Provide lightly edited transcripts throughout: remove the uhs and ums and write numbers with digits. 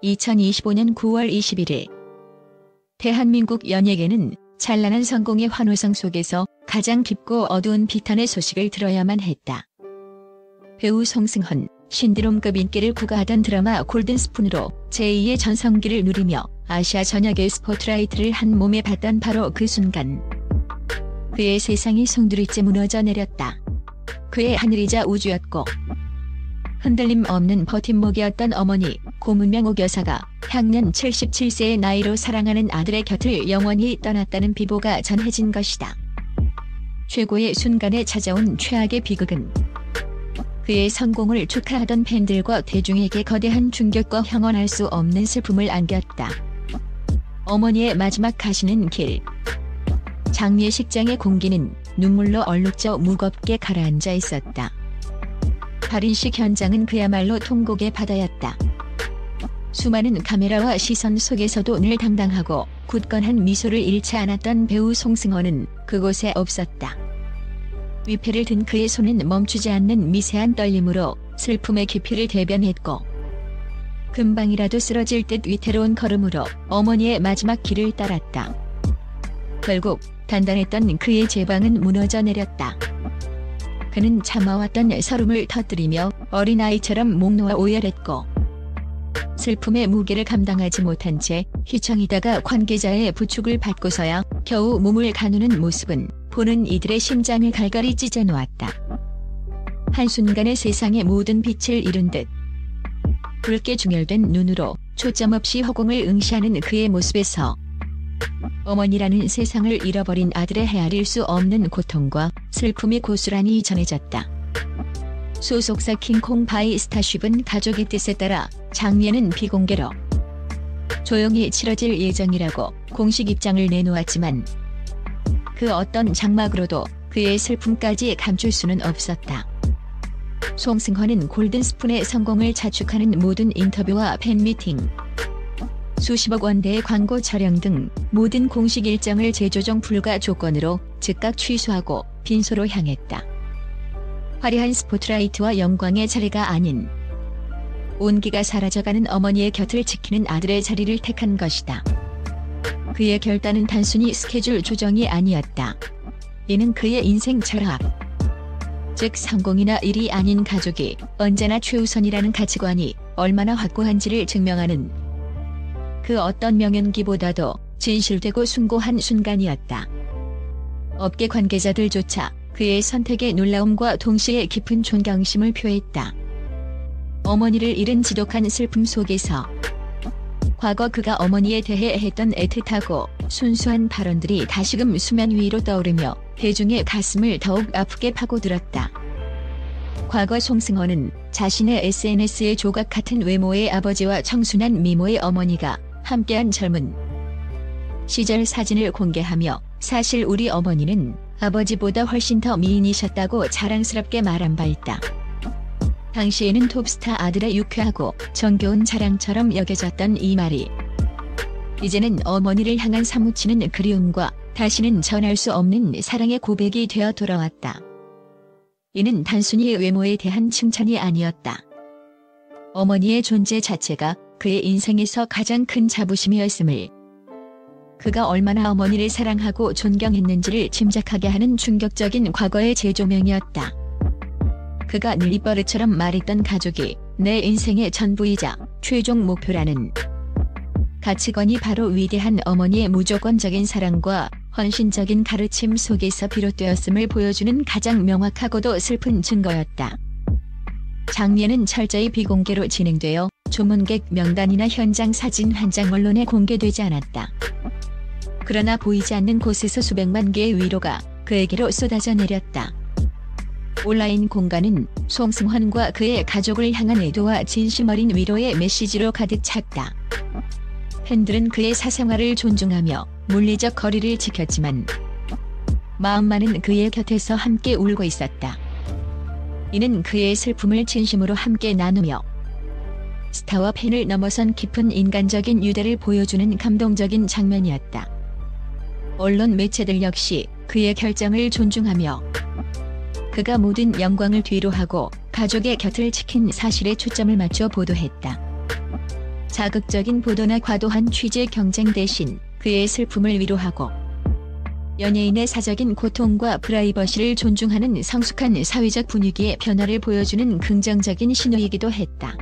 2025년 9월 21일 대한민국 연예계는 찬란한 성공의 환호성 속에서 가장 깊고 어두운 비탄의 소식을 들어야만 했다. 배우 송승헌, 신드롬급 인기를 구가하던 드라마 골든스푼으로 제2의 전성기를 누리며 아시아 전역의 스포트라이트를 한 몸에 받던 바로 그 순간 그의 세상이 송두리째 무너져 내렸다. 그의 하늘이자 우주였고 흔들림 없는 버팀목이었던 어머니 고문명 여사가 향년 77세의 나이로 사랑하는 아들의 곁을 영원히 떠났다는 비보가 전해진 것이다. 최고의 순간에 찾아온 최악의 비극은 그의 성공을 축하하던 팬들과 대중에게 거대한 충격과 형언할 수 없는 슬픔을 안겼다. 어머니의 마지막 가시는 길. 장례식장의 공기는 눈물로 얼룩져 무겁게 가라앉아 있었다. 발인식 현장은 그야말로 통곡의 바다였다. 수많은 카메라와 시선 속에서도 늘 당당하고 굳건한 미소를 잃지 않았던 배우 송승헌은 그곳에 없었다. 위패를 든 그의 손은 멈추지 않는 미세한 떨림으로 슬픔의 깊이를 대변했고 금방이라도 쓰러질 듯 위태로운 걸음으로 어머니의 마지막 길을 따랐다. 결국 단단했던 그의 제방은 무너져 내렸다. 그는 참아왔던 서름을 터뜨리며 어린아이처럼 목 놓아 오열했고 슬픔의 무게를 감당하지 못한 채 휘청이다가 관계자의 부축을 받고서야 겨우 몸을 가누는 모습은 보는 이들의 심장을 갈갈이 찢어놓았다. 한순간에 세상의 모든 빛을 잃은 듯 붉게 중열된 눈으로 초점 없이 허공을 응시하는 그의 모습에서 어머니라는 세상을 잃어버린 아들의 헤아릴 수 없는 고통과 슬픔이 고스란히 전해졌다. 소속사 킹콩 바이 스타쉽은 가족의 뜻에 따라 장례는 비공개로 조용히 치러질 예정이라고 공식 입장을 내놓았지만 그 어떤 장막으로도 그의 슬픔까지 감출 수는 없었다. 송승헌은 골든스푼의 성공을 자축하는 모든 인터뷰와 팬미팅, 수십억 원대의 광고 촬영 등 모든 공식 일정을 재조정 불가 조건으로 즉각 취소하고 빈소로 향했다. 화려한 스포트라이트와 영광의 자리가 아닌 온기가 사라져가는 어머니의 곁을 지키는 아들의 자리를 택한 것이다. 그의 결단은 단순히 스케줄 조정이 아니었다. 이는 그의 인생 철학, 즉 성공이나 일이 아닌 가족이 언제나 최우선이라는 가치관이 얼마나 확고한지를 증명하는 그 어떤 명연기보다도 진실되고 숭고한 순간이었다. 업계 관계자들조차 그의 선택에 놀라움과 동시에 깊은 존경심을 표했다. 어머니를 잃은 지독한 슬픔 속에서 과거 그가 어머니에 대해 했던 애틋하고 순수한 발언들이 다시금 수면 위로 떠오르며 대중의 가슴을 더욱 아프게 파고들었다. 과거 송승헌은 자신의 SNS에 조각 같은 외모의 아버지와 청순한 미모의 어머니가 함께한 젊은 시절 사진을 공개하며 사실 우리 어머니는 아버지보다 훨씬 더 미인이셨다고 자랑스럽게 말한 바 있다. 당시에는 톱스타 아들의 유쾌하고 정겨운 자랑처럼 여겨졌던 이 말이 이제는 어머니를 향한 사무치는 그리움과 다시는 전할 수 없는 사랑의 고백이 되어 돌아왔다. 이는 단순히 외모에 대한 칭찬이 아니었다. 어머니의 존재 자체가 그의 인생에서 가장 큰 자부심이었음을, 그가 얼마나 어머니를 사랑하고 존경했는지를 짐작하게 하는 충격적인 과거의 재조명이었다. 그가 늘 입버릇처럼 말했던 가족이 내 인생의 전부이자 최종 목표라는 가치관이 바로 위대한 어머니의 무조건적인 사랑과 헌신적인 가르침 속에서 비롯되었음을 보여주는 가장 명확하고도 슬픈 증거였다. 장례는 철저히 비공개로 진행되어 조문객 명단이나 현장 사진 한 장 언론에 공개되지 않았다. 그러나 보이지 않는 곳에서 수백만 개의 위로가 그에게로 쏟아져 내렸다. 온라인 공간은 송승헌과 그의 가족을 향한 애도와 진심 어린 위로의 메시지로 가득 찼다. 팬들은 그의 사생활을 존중하며 물리적 거리를 지켰지만 마음만은 그의 곁에서 함께 울고 있었다. 이는 그의 슬픔을 진심으로 함께 나누며 스타와 팬을 넘어선 깊은 인간적인 유대를 보여주는 감동적인 장면이었다. 언론 매체들 역시 그의 결정을 존중하며 그가 모든 영광을 뒤로하고 가족의 곁을 지킨 사실에 초점을 맞춰 보도했다. 자극적인 보도나 과도한 취재 경쟁 대신 그의 슬픔을 위로하고 연예인의 사적인 고통과 프라이버시를 존중하는 성숙한 사회적 분위기의 변화를 보여주는 긍정적인 신호이기도 했다.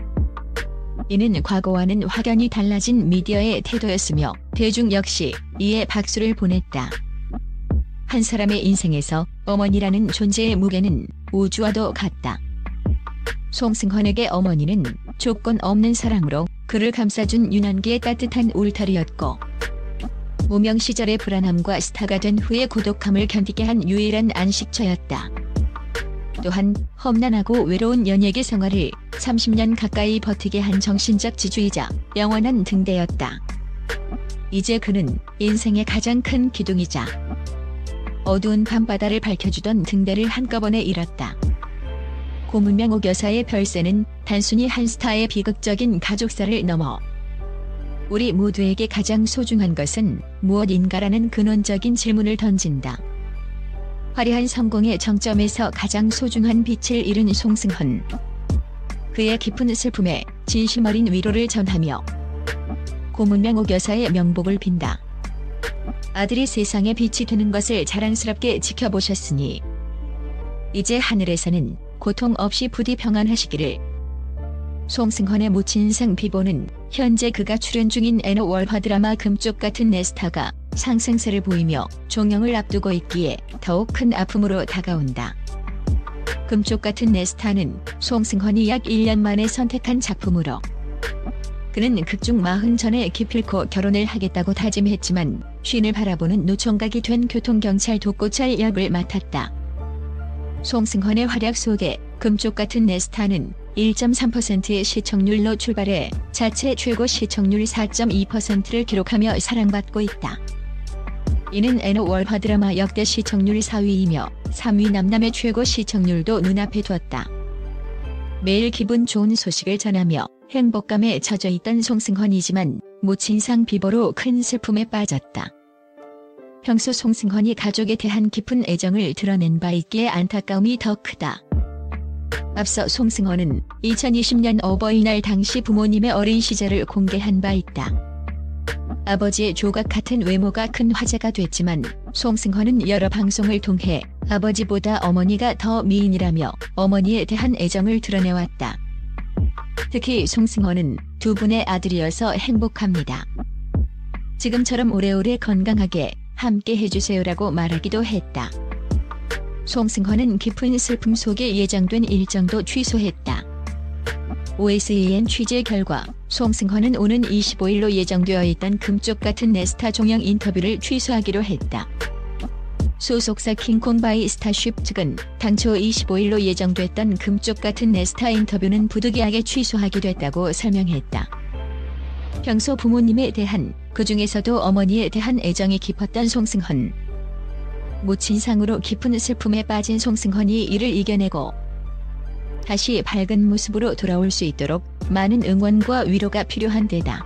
이는 과거와는 확연히 달라진 미디어의 태도였으며 대중 역시 이에 박수를 보냈다. 한 사람의 인생에서 어머니라는 존재의 무게는 우주와도 같다. 송승헌에게 어머니는 조건 없는 사랑으로 그를 감싸준 유난기의 따뜻한 울타리였고 무명 시절의 불안함과 스타가 된 후의 고독함을 견디게 한 유일한 안식처였다. 또한 험난하고 외로운 연예계 생활을 30년 가까이 버티게 한 정신적 지주이자 영원한 등대였다. 이제 그는 인생의 가장 큰 기둥이자 어두운 밤바다를 밝혀주던 등대를 한꺼번에 잃었다. 고문명옥 여사의 별세는 단순히 한 스타의 비극적인 가족사를 넘어 우리 모두에게 가장 소중한 것은 무엇인가라는 근원적인 질문을 던진다. 화려한 성공의 정점에서 가장 소중한 빛을 잃은 송승헌. 그의 깊은 슬픔에 진심 어린 위로를 전하며 고문명옥 여사의 명복을 빈다. 아들이 세상에 빛이 되는 것을 자랑스럽게 지켜보셨으니 이제 하늘에서는 고통 없이 부디 평안하시기를. 송승헌의 모친상 비보는 현재 그가 출연 중인 N 월화 드라마 금쪽 같은 내 스타가 상승세를 보이며 종영을 앞두고 있기에 더욱 큰 아픔으로 다가온다. 금쪽 같은 내 스타는 송승헌이 약 1년 만에 선택한 작품으로 그는 극중 40 전에 기필코 결혼을 하겠다고 다짐했지만 쉰을 바라보는 노총각이 된 교통경찰 독고찰 역을 맡았다. 송승헌의 활약 속에 금쪽 같은 내 스타는 1.3%의 시청률로 출발해 자체 최고 시청률 4.2%를 기록하며 사랑받고 있다. 이는 N 월화 드라마 역대 시청률 4위이며 3위 남남의 최고 시청률도 눈앞에 두었다. 매일 기분 좋은 소식을 전하며 행복감에 젖어 있던 송승헌이지만 모친상 비보로 큰 슬픔에 빠졌다. 평소 송승헌이 가족에 대한 깊은 애정을 드러낸 바 있기에 안타까움이 더 크다. 앞서 송승헌은 2020년 어버이날 당시 부모님의 어린 시절을 공개한 바 있다. 아버지의 조각 같은 외모가 큰 화제가 됐지만 송승헌은 여러 방송을 통해 아버지보다 어머니가 더 미인이라며 어머니에 대한 애정을 드러내왔다. 특히 송승헌은 두 분의 아들이어서 행복합니다. 지금처럼 오래오래 건강하게 함께 해주세요라고 말하기도 했다. 송승헌은 깊은 슬픔 속에 예정된 일정도 취소했다. OSEN 취재 결과 송승헌은 오는 25일로 예정되어 있던 금쪽 같은 내 스타 종영 인터뷰를 취소하기로 했다. 소속사 킹콩 바이 스타쉽 측은 당초 25일로 예정됐던 금쪽 같은 내 스타 인터뷰는 부득이하게 취소하게 됐다고 설명했다. 평소 부모님에 대한, 그중에서도 어머니에 대한 애정이 깊었던 송승헌. 모친상으로 깊은 슬픔에 빠진 송승헌이 이를 이겨내고 다시 밝은 모습으로 돌아올 수 있도록 많은 응원과 위로가 필요한 데다